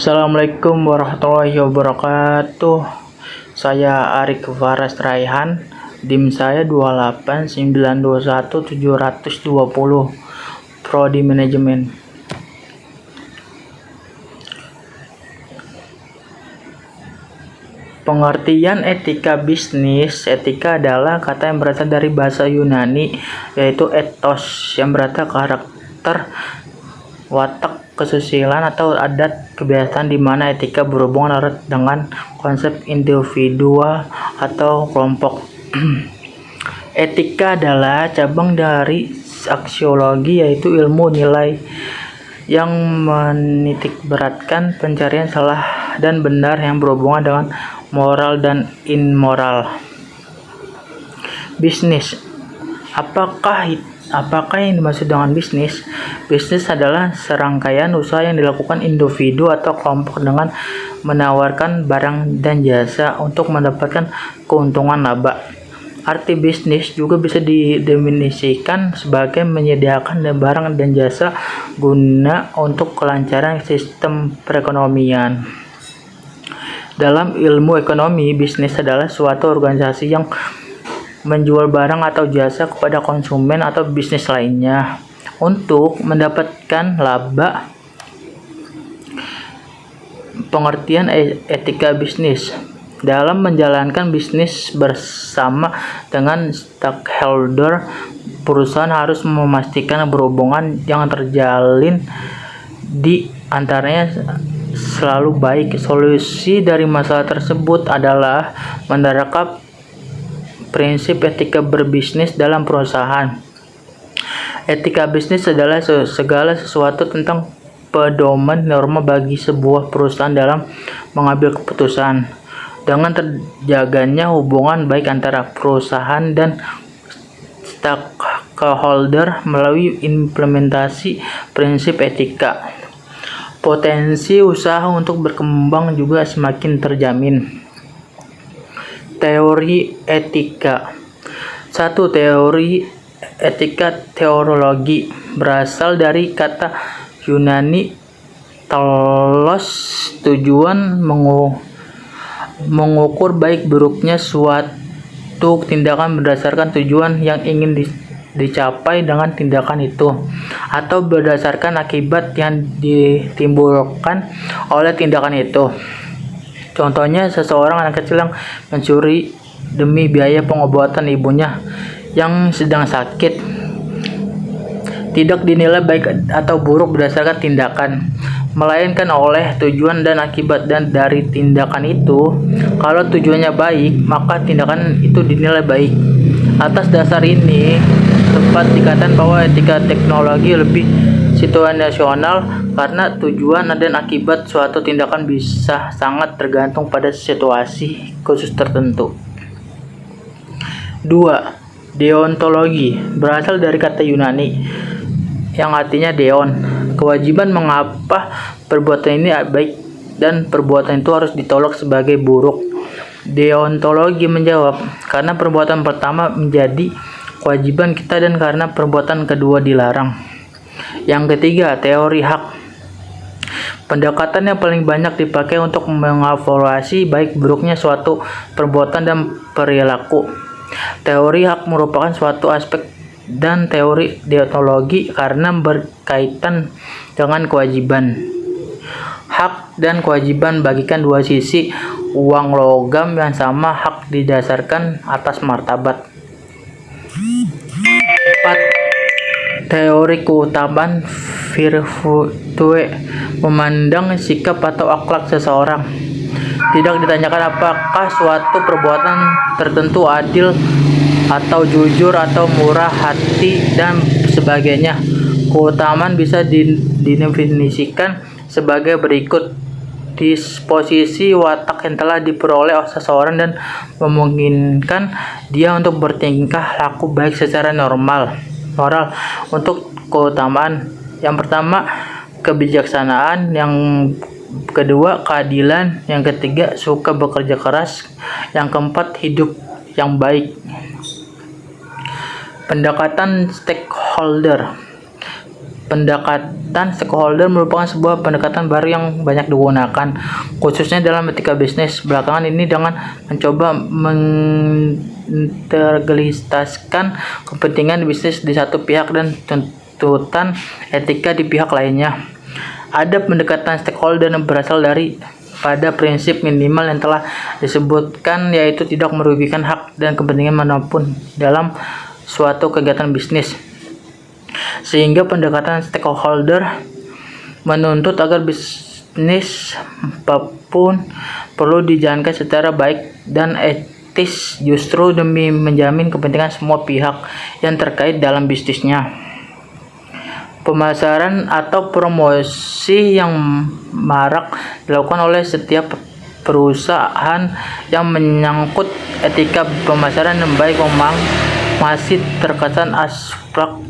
Assalamualaikum warahmatullahi wabarakatuh. Saya Arik Faras Raihan. DIM saya 28921 720. Prodi Manajemen. Pengertian etika bisnis. Etika adalah kata yang berasal dari bahasa Yunani, yaitu ethos, yang berarti karakter, watak, kesusilaan atau adat kebiasaan, di mana etika berhubungan erat dengan konsep individual atau kelompok. Etika adalah cabang dari aksiologi, yaitu ilmu nilai yang menitikberatkan pencarian salah dan benar yang berhubungan dengan moral dan immoral. Bisnis. Apakah yang dimaksud dengan bisnis? Bisnis adalah serangkaian usaha yang dilakukan individu atau kelompok dengan menawarkan barang dan jasa untuk mendapatkan keuntungan laba. Arti bisnis juga bisa didefinisikan sebagai menyediakan barang dan jasa guna untuk kelancaran sistem perekonomian. Dalam ilmu ekonomi, bisnis adalah suatu organisasi yang menjual barang atau jasa kepada konsumen atau bisnis lainnya untuk mendapatkan laba. Pengertian etika bisnis. Dalam menjalankan bisnis bersama dengan stakeholder, perusahaan harus memastikan berhubungan yang terjalin di antaranya selalu baik. Solusi dari masalah tersebut adalah menerapkan prinsip etika berbisnis dalam perusahaan. Etika bisnis adalah segala sesuatu tentang pedoman norma bagi sebuah perusahaan dalam mengambil keputusan, dengan terjaganya hubungan baik antara perusahaan dan stakeholder melalui implementasi prinsip etika. Potensi usaha untuk berkembang juga semakin terjamin. Teori etika. 1. Teori etika teologi berasal dari kata Yunani telos, tujuan mengukur baik buruknya suatu tindakan berdasarkan tujuan yang ingin dicapai dengan tindakan itu, atau berdasarkan akibat yang ditimbulkan oleh tindakan itu. Contohnya, seseorang anak kecil yang mencuri demi biaya pengobatan ibunya yang sedang sakit tidak dinilai baik atau buruk berdasarkan tindakan, melainkan oleh tujuan dan akibat. Dan dari tindakan itu, kalau tujuannya baik, maka tindakan itu dinilai baik. Atas dasar ini, tepat dikatakan bahwa etika teknologi lebih situasional, karena tujuan dan akibat suatu tindakan bisa sangat tergantung pada situasi khusus tertentu. 2. Deontologi berasal dari kata Yunani yang artinya deon, kewajiban mengapa perbuatan ini baik dan perbuatan itu harus ditolak sebagai buruk. Deontologi menjawab, karena perbuatan pertama menjadi kewajiban kita dan karena perbuatan kedua dilarang. Yang ketiga, teori hak. Pendekatan yang paling banyak dipakai untuk mengevaluasi baik buruknya suatu perbuatan dan perilaku. Teori hak merupakan suatu aspek dan teori deontologi karena berkaitan dengan kewajiban. Hak dan kewajiban bagikan dua sisi uang logam yang sama. Hak didasarkan atas martabat. 4. Teori keutamaan virtue memandang sikap atau akhlak seseorang. Tidak ditanyakan apakah suatu perbuatan tertentu adil atau jujur atau murah hati dan sebagainya. Keutamaan bisa didefinisikan sebagai berikut: disposisi watak yang telah diperoleh seseorang dan memungkinkan dia untuk bertingkah laku baik secara moral. Untuk keutamaan, yang pertama kebijaksanaan, yang kedua keadilan, yang ketiga suka bekerja keras, yang keempat hidup yang baik. Pendekatan stakeholder. Pendekatan stakeholder merupakan sebuah pendekatan baru yang banyak digunakan, khususnya dalam etika bisnis. Belakangan ini dengan mencoba mengintegrasikan kepentingan bisnis di satu pihak dan tuntutan etika di pihak lainnya. Ada pendekatan stakeholder yang berasal dari pada prinsip minimal yang telah disebutkan, yaitu tidak merugikan hak dan kepentingan manapun dalam suatu kegiatan bisnis. Sehingga pendekatan stakeholder menuntut agar bisnis apapun perlu dijalankan secara baik dan etis, justru demi menjamin kepentingan semua pihak yang terkait dalam bisnisnya. Pemasaran atau promosi yang marak dilakukan oleh setiap perusahaan yang menyangkut etika pemasaran yang baik memang masih terkesan abstrak.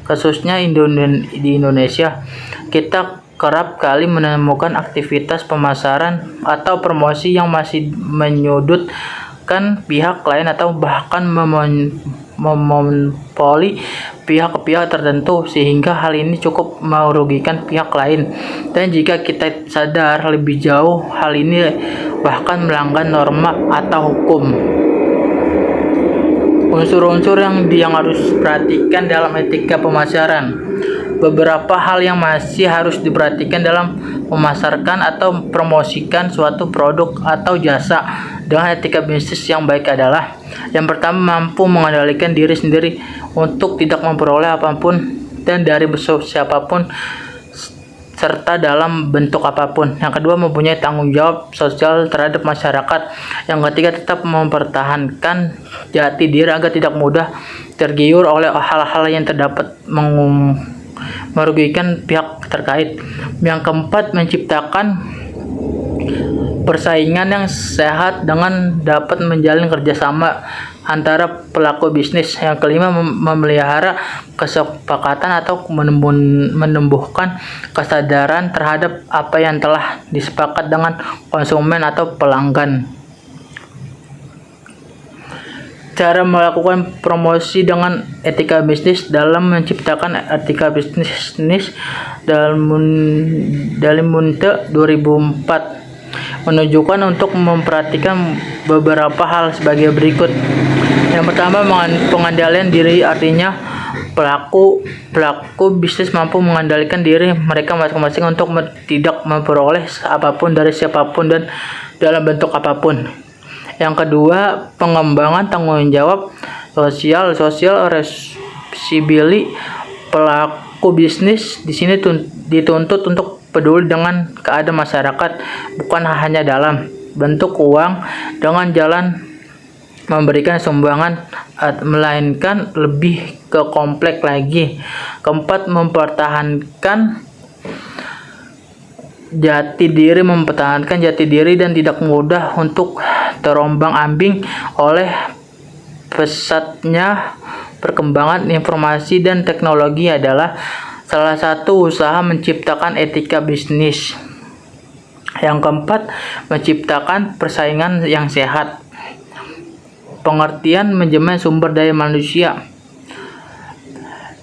Khususnya di Indonesia, kita kerap kali menemukan aktivitas pemasaran atau promosi yang masih menyudutkan pihak lain atau bahkan memonopoli pihak-pihak tertentu, sehingga hal ini cukup merugikan pihak lain. Dan jika kita sadar lebih jauh, hal ini bahkan melanggar norma atau hukum. Unsur-unsur yang harus perhatikan dalam etika pemasaran. Beberapa hal yang masih harus diperhatikan dalam memasarkan atau promosikan suatu produk atau jasa dengan etika bisnis yang baik adalah: yang pertama, mampu mengendalikan diri sendiri untuk tidak memperoleh apapun dan dari siapapun serta dalam bentuk apapun. Yang kedua, mempunyai tanggung jawab sosial terhadap masyarakat. Yang ketiga, tetap mempertahankan jati diri agar tidak mudah tergiur oleh hal-hal yang terdapat merugikan pihak terkait. Yang keempat, menciptakan persaingan yang sehat dengan dapat menjalin kerjasama antara pelaku bisnis. Yang kelima, memelihara kesepakatan atau menumbuhkan kesadaran terhadap apa yang telah disepakat dengan konsumen atau pelanggan. Cara melakukan promosi dengan etika bisnis. Dalam menciptakan etika bisnis dalam Munte 2004 menunjukkan untuk memperhatikan beberapa hal sebagai berikut. Yang pertama, pengendalian diri, artinya pelaku bisnis mampu mengendalikan diri mereka masing-masing untuk tidak memperoleh apapun dari siapapun dan dalam bentuk apapun. Yang kedua, pengembangan tanggung jawab sosial responsibility. Pelaku bisnis di sini dituntut untuk peduli dengan keadaan masyarakat, bukan hanya dalam bentuk uang dengan jalan memberikan sumbangan, melainkan lebih ke kompleks lagi. Keempat, mempertahankan jati diri dan tidak mudah untuk terombang-ambing oleh pesatnya perkembangan informasi dan teknologi adalah salah satu usaha menciptakan etika bisnis. Yang keempat, menciptakan persaingan yang sehat. Pengertian manajemen sumber daya manusia.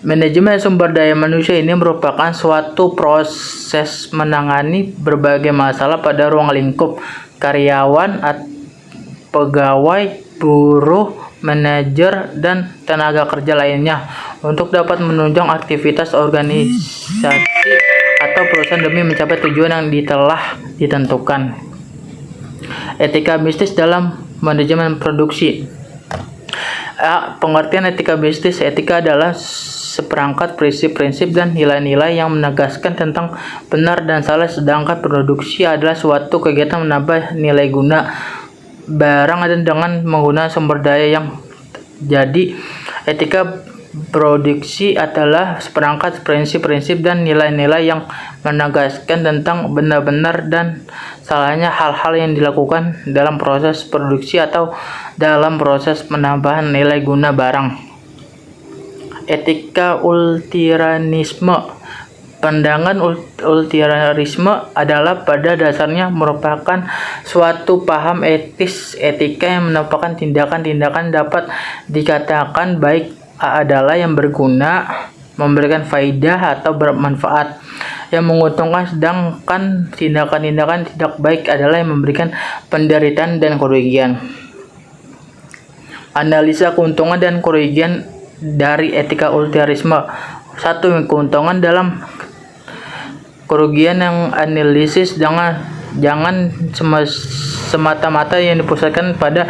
Manajemen sumber daya manusia ini merupakan suatu proses menangani berbagai masalah pada ruang lingkup karyawan, pegawai, buruh, manajer, dan tenaga kerja lainnya untuk dapat menunjang aktivitas organisasi atau perusahaan demi mencapai tujuan yang telah ditentukan. Etika bisnis dalam manajemen produksi. Pengertian etika bisnis. Etika adalah seperangkat prinsip-prinsip dan nilai-nilai yang menegaskan tentang benar dan salah, sedangkan produksi adalah suatu kegiatan menambah nilai guna barang dan dengan menggunakan sumber daya yang jadi. Etika produksi adalah seperangkat prinsip-prinsip dan nilai-nilai yang menegaskan tentang benar-benar dan salahnya hal-hal yang dilakukan dalam proses produksi atau dalam proses penambahan nilai guna barang. Etika utilitarisme. Pandangan utilitarisme adalah pada dasarnya merupakan suatu paham etika yang merupakan tindakan dapat dikatakan baik adalah yang berguna, memberikan faidah atau bermanfaat yang menguntungkan, sedangkan tindakan-tindakan tidak baik adalah yang memberikan penderitaan dan kerugian. Analisa keuntungan dan kerugian dari etika utilitarisme. 1. Keuntungan dalam kerugian. Yang analisis jangan semata-mata yang dipusatkan pada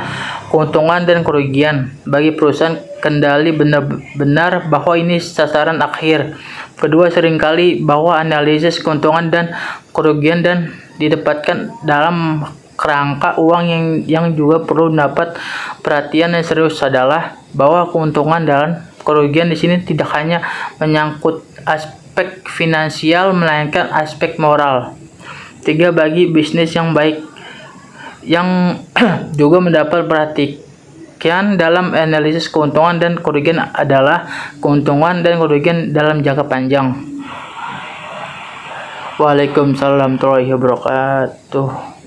keuntungan dan kerugian. Bagi perusahaan, kendali benar-benar bahwa ini sasaran akhir. Kedua, seringkali bahwa analisis keuntungan dan kerugian dan didapatkan dalam kerangka uang yang juga perlu mendapat perhatian yang serius adalah bahwa keuntungan dan kerugian di sini tidak hanya menyangkut aspek finansial melainkan aspek moral. 3. Bagi bisnis yang baik yang juga mendapat perhatian dalam analisis keuntungan dan kerugian adalah keuntungan dan kerugian dalam jangka panjang. Waalaikumsalam warahmatullahi wabarakatuh.